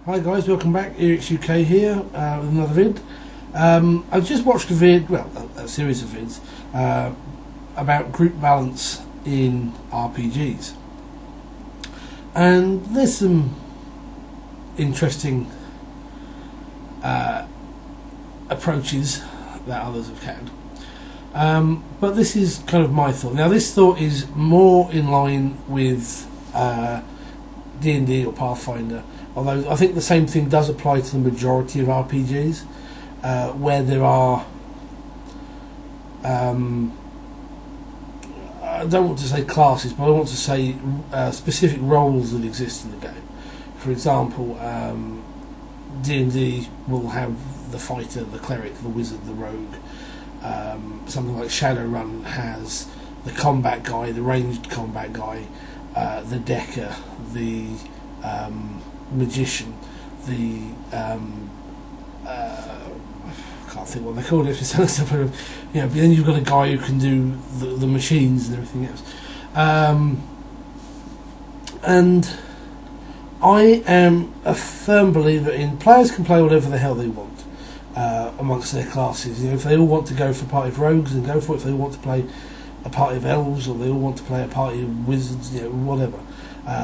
Hi guys, welcome back. ERIX UK here with another vid. I've just watched a vid, well, a series of vids about group balance in RPGs, and there's some interesting approaches that others have had. But this is kind of my thought. Now, this thought is more in line with D&D or Pathfinder. Although I think the same thing does apply to the majority of RPGs, where there are, I don't want to say classes, but I want to say specific roles that exist in the game. For example, D&D will have the fighter, the cleric, the wizard, the rogue. Something like Shadowrun has the combat guy, the ranged combat guy, the decker, the magician, the I can't think what they call it. But then you've got a guy who can do the machines and everything else. And I am a firm believer in players can play whatever the hell they want amongst their classes. If they all want to go for a party of rogues, then go for it. If they all want to play a party of elves, or they all want to play a party of wizards, whatever.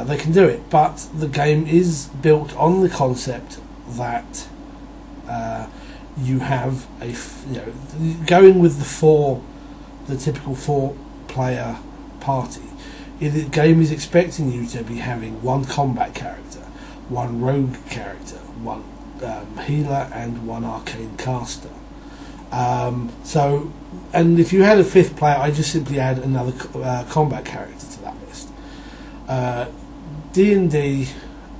They can do it, but the game is built on the concept that you have going with the typical 4-player party. The game is expecting you to be having one combat character, one rogue character, one healer, and one arcane caster. And if you had a 5th player, I just simply add another combat character to that list. D&D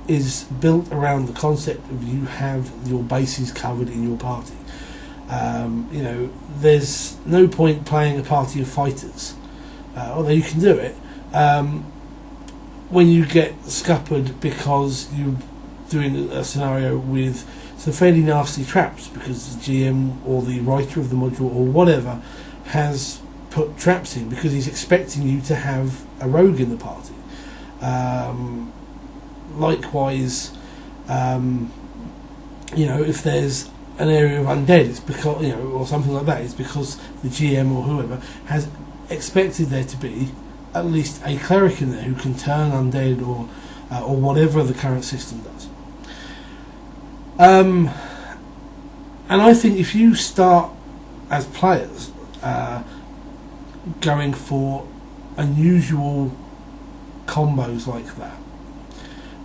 is built around the concept of you have your bases covered in your party. There's no point playing a party of fighters, although you can do it, when you get scuppered because you're doing a scenario with some fairly nasty traps, because the GM or the writer of the module or whatever has put traps in because he's expecting you to have a rogue in the party. Likewise, if there's an area of undead, it's because or something like that, it's because the GM or whoever has expected there to be at least a cleric in there who can turn undead or whatever the current system does. And I think if you start as players going for unusual combos like that,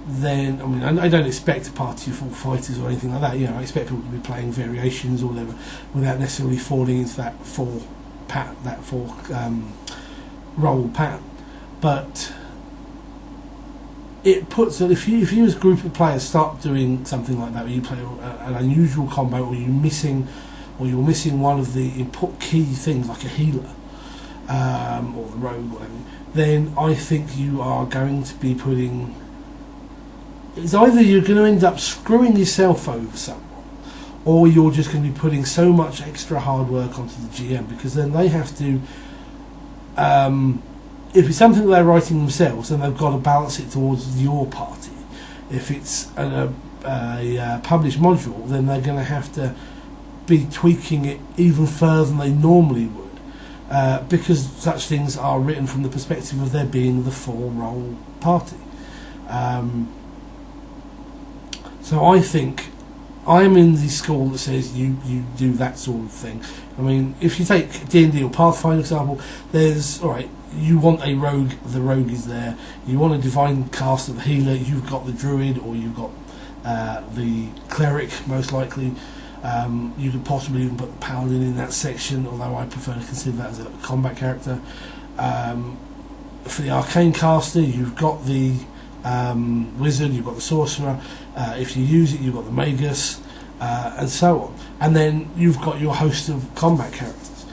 then I don't expect a party of 4 fighters or anything like that. I expect people to be playing variations or whatever, without necessarily falling into that 4 role pattern. But it puts that if you as a group of players start doing something like that, where you play an unusual combo, or you're missing one of the key things like a healer or the rogue, or whatever, then I think you are going to be putting. It's either you're going to end up screwing yourself over somewhat, or you're just going to be putting so much extra hard work onto the GM, because then they have to. If it's something they're writing themselves, then they've got to balance it towards your party. If it's a published module, then they're going to have to be tweaking it even further than they normally would, because such things are written from the perspective of there being the 4-role party. So I think I'm in the school that says you do that sort of thing. If you take D&D or Pathfinder, for example, there's, alright, you want a rogue, the rogue is there. You want a divine caster, the healer, you've got the druid, or you've got the cleric, most likely. You could possibly even put the paladin in that section, although I prefer to consider that as a combat character. For the arcane caster, you've got the wizard, you've got the sorcerer. If you use it, you've got the magus, and so on. And then you've got your host of combat characters.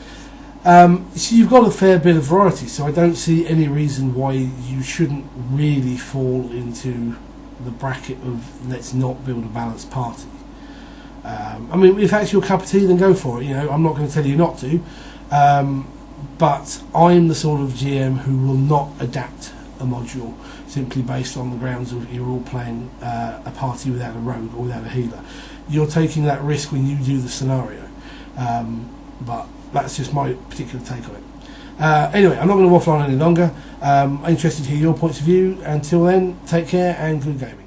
So you've got a fair bit of variety, so I don't see any reason why you shouldn't really fall into the bracket of let's not build a balanced party. If that's your cup of tea, then go for it. I'm not going to tell you not to, but I'm the sort of GM who will not adapt a module simply based on the grounds of you're all playing a party without a rogue or without a healer. You're taking that risk when you do the scenario, but that's just my particular take on it. Anyway, I'm not going to waffle on any longer. I'm interested to hear your points of view. Until then, take care and good gaming.